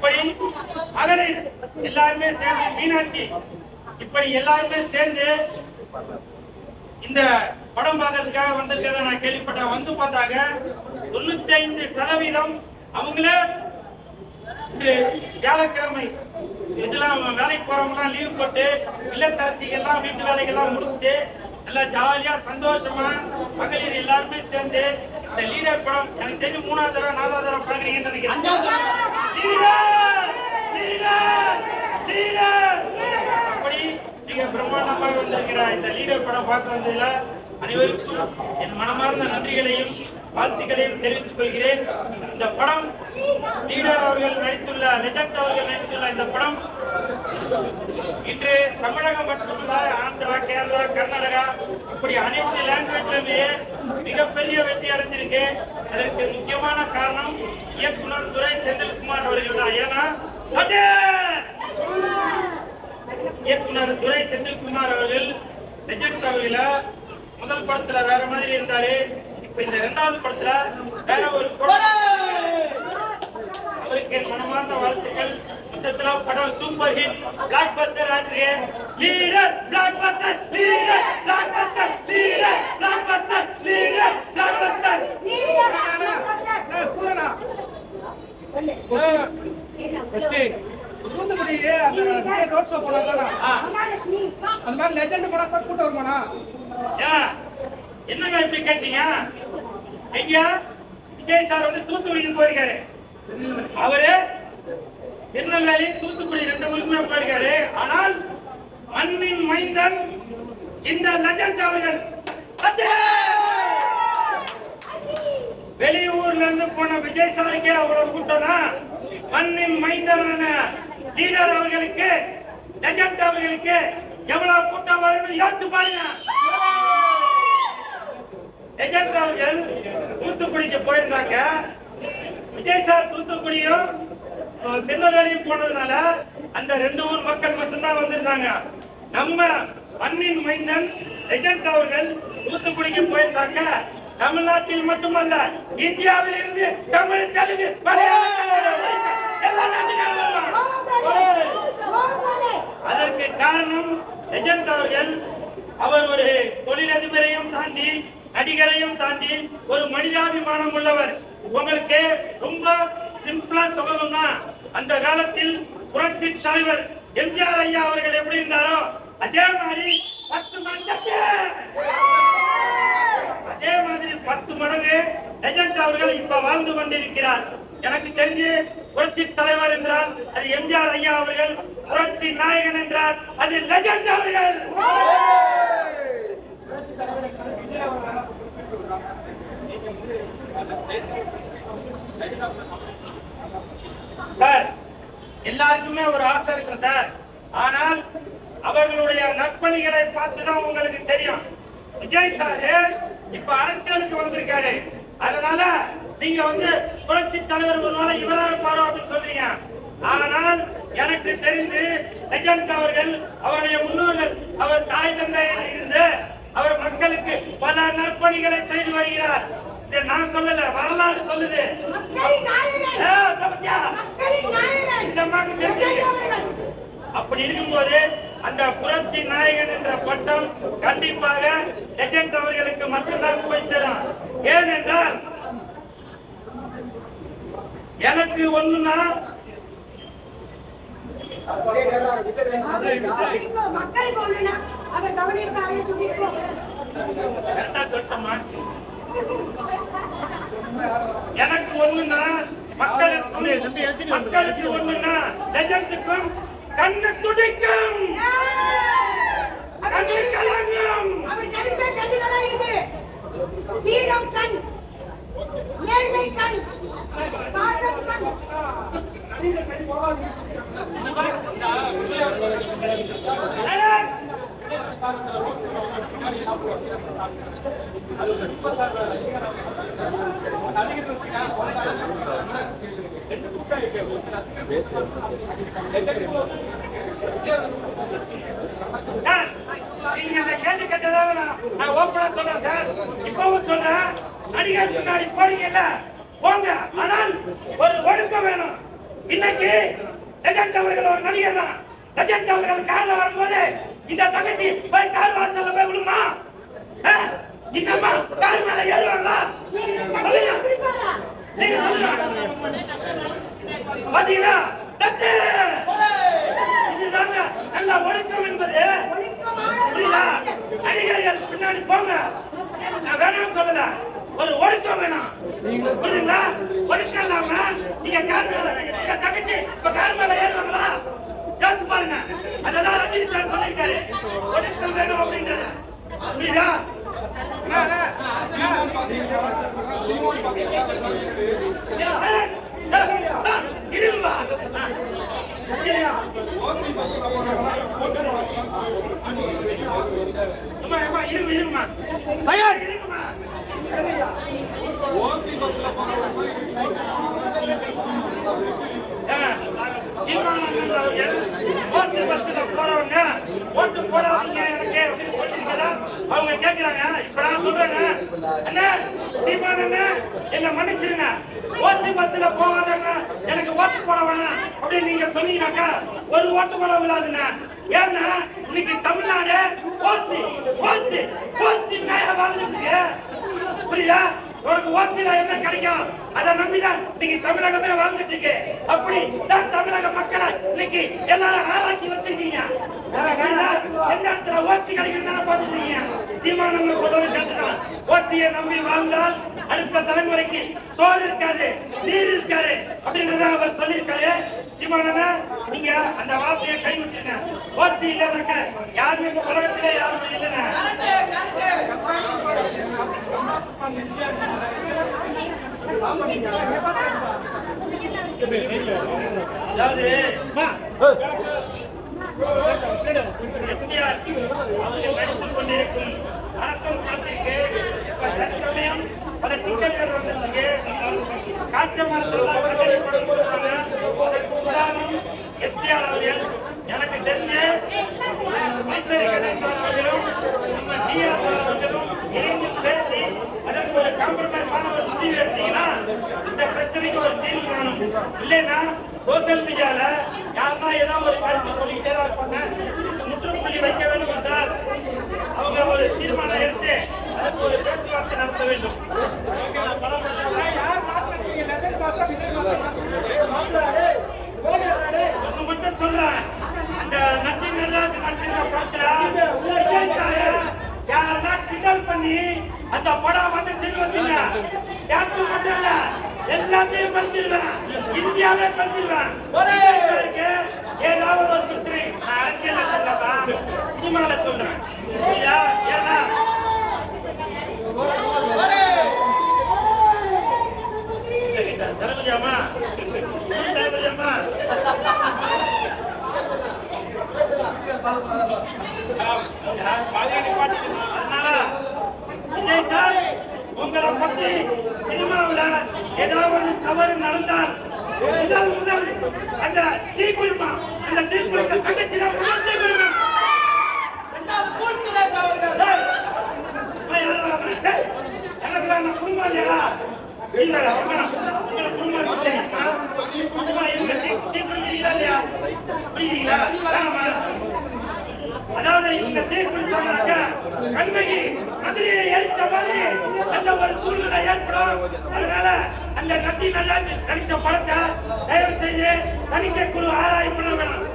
இப்படி மகளிர் எல்லாருமே சேர்ந்து மீனாட்சி இப்படி எல்லாருமே சேர்ந்து இந்த படம் பார்க்கறதுக்காக வந்திருக்கிறத நான் கேள்விப்பட்டேன். வந்து பார்த்தாங்க 95% அவங்களே வியாழக்கிழமை இதெல்லாம் வேலைக்கு போறவங்கலாம் லீவ் போட்டு இல்லத்தரசிகள்லாம் வீட்டு வேலைகள்லாம் முடிச்சுட்டு எல்லாம் ஜாலியா சந்தோஷமா மகளிர் எல்லாருமே சேர்ந்து இந்த லீடர் படம் எனக்கு தெரிஞ்சு 3வது தடவை 4வது தடவை பாக்குறீங்கன்னு நினைக்கிறேன். அப்படி நீங்க பிரம்மாண்டமாக வந்திருக்கிற இந்த லீடர் படம் பார்க்க வந்ததுல அனைவருக்கும் என் மனமார்ந்த நன்றிகளையும் வாழ்த்துக்களையும் தெரிவித்துக் கொள்கிறேன். இந்த படம் லீடர் அவர்கள் நடித்துள்ள லெஜண்ட் அவர்கள் நடித்துள்ள இந்த படம் இன்று தமிழகம் மட்டுமல்ல ஆந்திரா, கேரளா, கர்நாடகா இப்படி அனைத்து லாங்குவேஜ்லயே மிகப்பெரிய வெற்றி அடைஞ்சிருக்கு. அதற்கு முக்கியமான காரணம் இயக்குனர் துரை செந்தில்குமார் அவர்கள் தான். ஏன்னா இயக்குனர் துரை செந்தில்குமார் அவர்கள் லெஜண்ட் அவர்கள முதல் படத்துல வேற மாதிரி இருந்தாரு. இப்ப இந்த 2வது படத்துல வேற ஒரு அவருக்கு மனமார்ந்த வாழ்த்துக்கள். மொத்தத்துல படம் சூப்பர் ஹிட் பிளாக் பஸ்டர் ஆட்ரிய leader blockbuster leader blockbuster leader blockbuster leader blockbuster தூத்துக்குடியே அந்த ரோட் ஷோ போனாங்க. அந்த மாதிரி லெஜெண்ட் போனா கூட்டம் வருமானா? என்னங்க இப்படி கேட்டீங்க? ஐயா விஜய் சார் வந்து தூத்துக்குடிக்கு போயிருக்காரு. அவரு திருநெல்வேலி தூத்துக்குடி 2 ஊருக்குமே போயிருக்காரு. ஆனால் மண்ணின் மைந்தன் இந்த லெஜண்ட் அவர்கள் வெளியூர்ல இருந்து போன விஜய் சாருக்கே அவ்வளவு கூட்டம்னா மண்ணின் மைந்தனான லீடர் அவர்களுக்கு லெஜண்ட் அவர்களுக்கு எவ்வளவு கூட்டம் வரும்னு யோசிச்சு பாருங்க. லெஜண்ட் அவர்கள் தூத்துக்குடிக்கு போயிருந்தாங்க. விஜய் சார் தூத்துக்குடியும் திருநெல்வேலியும் போனதுனால அந்த 2 ஊர் மக்கள் மட்டும்தான் வந்திருந்தாங்க. நம்ம மண்ணின் மைந்தன் லெஜண்ட் அவர்கள் தூத்துக்குடிக்கு போயிருந்தாங்க. தமிழ்நாட்டில் மட்டுமல்ல இந்தியாவில் இருந்து தமிழ், தெலுங்கு, மலையாளம் எல்லா நாட்டிலும் அதற்கு காரணம் லெஜண்ட் அவர்கள். அவர் ஒரு தொழிலதிபரையும் தாண்டி நடிகரையும் தாண்டி ஒரு மனிதாபிமானம் உள்ளவர். உங்களுக்கு ரொம்ப சிம்பிளா சொல்லணும்னா அந்த காலத்தில் புரட்சி தலைவர் எம்ஜிஆர் ஐயா அவர்கள் எப்படி இருந்தாரோ அதே மாதிரி 10 மடங்கு லெஜண்ட் அவர்கள் இப்ப வாழ்ந்து கொண்டிருக்கிறார். எனக்கு தெரிஞ்சு புரட்சி தலைவர் என்றால் அது எம்ஜிஆர் ஐயா அவர்கள், புரட்சி நாயகன் என்றால் அது லெஜண்ட் அவர்கள். சார் எல்லாருக்குமே ஒரு ஆசை இருக்கும் சார். ஆனால் அவர்களுடைய நற்பணிகளை பார்த்துதான் உங்களுக்கு தெரியும். விஜய் சாரு இப்ப அரசியலுக்கு வந்திருக்காரு. அதனால நீங்க வந்து புரட்சி தலைவர் ஒரு நாள் இவரா இருப்பாரோ அப்படின்னு சொல்றீங்க. ஆனால் எனக்கு தெரிந்து லெஜண்ட் அவர்கள் அவருடைய முன்னோர்கள் அவர் தாய் தந்தையில் இருந்து அவர் மக்களுக்கு பல நற்பணிகளை செய்து வருகிறார். நான் சொல்லல, வரலாறு சொல்லுது. அப்படி இருக்கும்போது அந்த புரட்சி நாயகன் என்ற பட்டம் கண்டிப்பாக லெஜண்ட் அவர்களுக்கு மட்டும்தான் போய் சேரும். ஏனென்றால் எனக்கு ஒண்ணுன்னா எனக்கு ஒண்ணுன்னா மக்களுக்கு ஒண்ணுன்னா லெஜண்டுக்கும் கண்ணு துடிக்கும், கண்ணு கலங்கும். அவர் நடிப்பே கண்ணிகளா இருக்கு. வீரம் கண், நேர்மை கண், பாசம் கண். சார், நீங்க அந்த கேள்வி கேட்டதாக நான் ஓப்பனா சொல்றேன் சார். இப்பவும் சொல்றேன், நடிகர் முன்னாடி போறீங்கல்ல போங்க, ஆனால் ஒரு ஒழுக்கம் வேணும். இன்னைக்கு லெஜண்ட் அவர்கள் ஒரு நடிகர் தான். லெஜண்ட் அவர்கள் கார்ல வரும்போது இந்த தங்கச்சி போய் கார் வாசல்ல போய் விழுமா? இந்த அம்மா கார் மேல ஏறுவாங்களா? நீங்க சொல்லுங்க. பாத்தீங்களா? இதுதாங்க நல்ல ஒழுக்கம் என்பது. புரியுதா? நடிகர்கள் பின்னாடி போங்க, நான் வேணாம் சொல்லல. ஒரு ஒழுக்கம் வேணும். புரியுதா? ஒழுக்கம் இல்லாம நீங்க கார் மேல எங்க தங்கச்சி இப்ப கார் மேல ஏறுவாங்களா? யோசிச்சு பாருங்க. அததான் ரஜினி சார் சொல்லியிருக்காரு, ஒழுக்கம் வேணும் அப்படின்றது. புரியுதா? இருவா இருமா இருமா சீமானந்தன் அவர்கள் ஓசி பஸ்ல போறவங்க ஓட்டு போடாதீங்க எனக்கு அப்படின்னு சொல்லிருக்கா அவங்க கேக்குறாங்க. இப்ப நான் சொல்றேங்க, அண்ணா சீமானந்தன் என்ன மன்னிச்சிருங்க, ஓசி பஸ்ல போகாதவங்க எனக்கு ஓட்டு போட வேணாம் அப்படின்னு நீங்க சொன்னீங்கன்னாக்கா ஒரு ஓட்டு கூட விடாதுங்க. ஏன்னா இன்னைக்கு தமிழ்நாடு ஓசி ஓசி ஓசி நாயா வாழ்ந்துட்டு. புரியுதா? உனக்கு ஓசில என்ன கிடைக்கும் அதை நம்பிதான் இன்னைக்கு தமிழகமே வாழ்ந்துட்டு இருக்கு. அப்படி தான் தமிழக மக்களை இன்னைக்கு எல்லாரும் ஆளாக்கி வச்சிருக்கீங்க. எந்த இடத்துல ஓசி கிடைக்கும் தானே பாத்துருக்கீங்க. சீமானந்தன் சொல்றது கேட்டுதான். ஓசியை நம்பி வாழ்ந்தால் அடுத்த தலைமுறைக்கு சோறு இருக்காது, நீர் இருக்காது அப்படின்றத அவர் சொல்லியிருக்காரு. சீமானந்தன் நீங்க அந்த வார்த்தையை கைவிட்டுங்க. ஓசி இல்லைனாக்க யாருமே இந்த உலகத்திலே யாருமே இல்லைங்க. அதாவது எஸ்டிஆர் அவர்கள் நடித்துக் கொண்டிருக்கும் அரசன் படத்திற்கு தற்சமயம் பல சிக்கல்கள் வந்திருக்கு. காட்சி மரத்தில் கட்டளைப்படும் சொல்றாங்க. உதாரணம் எஸ்டிஆர் அவர்கள் எனக்கு தெரிஞ்சு ஈஸ்வரி கணேசன் அவர்களும் நம்ம டிஆர் அவர்களும் இணைந்து பேசி அதற்கு ஒரு காம்ப்ரமைஸான ஒரு முடிவு எடுத்தீங்கன்னா இந்த பிரச்சனைக்கு ஒரு தீர்வு காணும். இல்லைன்னா சோசியல் மீடியால யாருன்னா ஏதாவது ஒரு கருத்து சொல்லிக்கிட்டே தான் இருப்பாங்க. இதுக்கு முற்றுப்புள்ளி வைக்க வேண்டும் என்றால் அவங்க ஒரு தீர்மானம் எடுத்து அதுக்கு ஒரு பேச்சுவார்த்தை நடத்த வேண்டும். ஒண்ணு மட்டும் சொல்றேன், அந்த நட்டி நடராஜ் நடித்திருக்க படத்துல விஜய் சார் யாருன்னா கிண்டல் பண்ணி அந்த படம் வந்துச்சுன்னு வச்சுங்க, யாருக்கு மட்டும் இல்ல எல்லாத்தையும் படுத்திடுவேன், இந்தியாவே படுத்திடுவேன். ஏதாவது ஒரு பிரச்சனை நான் அரசியல் சொல்லப்பா சினிமாவில சொல்றேன். ஏன்னா தளபதியாமா தளபதியாமா அதனால விஜய் சார் உங்களை பத்தி சினிமாவில் ஏதாவது தவறு நடந்தால் முதல் அந்த தீக்குளிமா அந்த தீக்குளிக்க தங்கச்சி தான் முதல் தீக்குளிமா. எனக்கு குடும்பம் இல்லையா? உங்களை குடும்பம் தெரியுமா? தீ குடிக்கிறீங்களா இல்லையா? குடிக்கிறீங்களா? அதாவது இந்த தீர்ப்பு சொன்னாக்க கண்மைக்கு மதுரையை எரிச்ச மாதிரி அந்த ஒரு சூழ்நிலை ஏற்படும். அதனால அந்த நட்டி நடராஜ் நடித்த படத்தை தயவு செய்து தணிக்கை குழு ஆராய்ச்சி பண்ண வேணும்.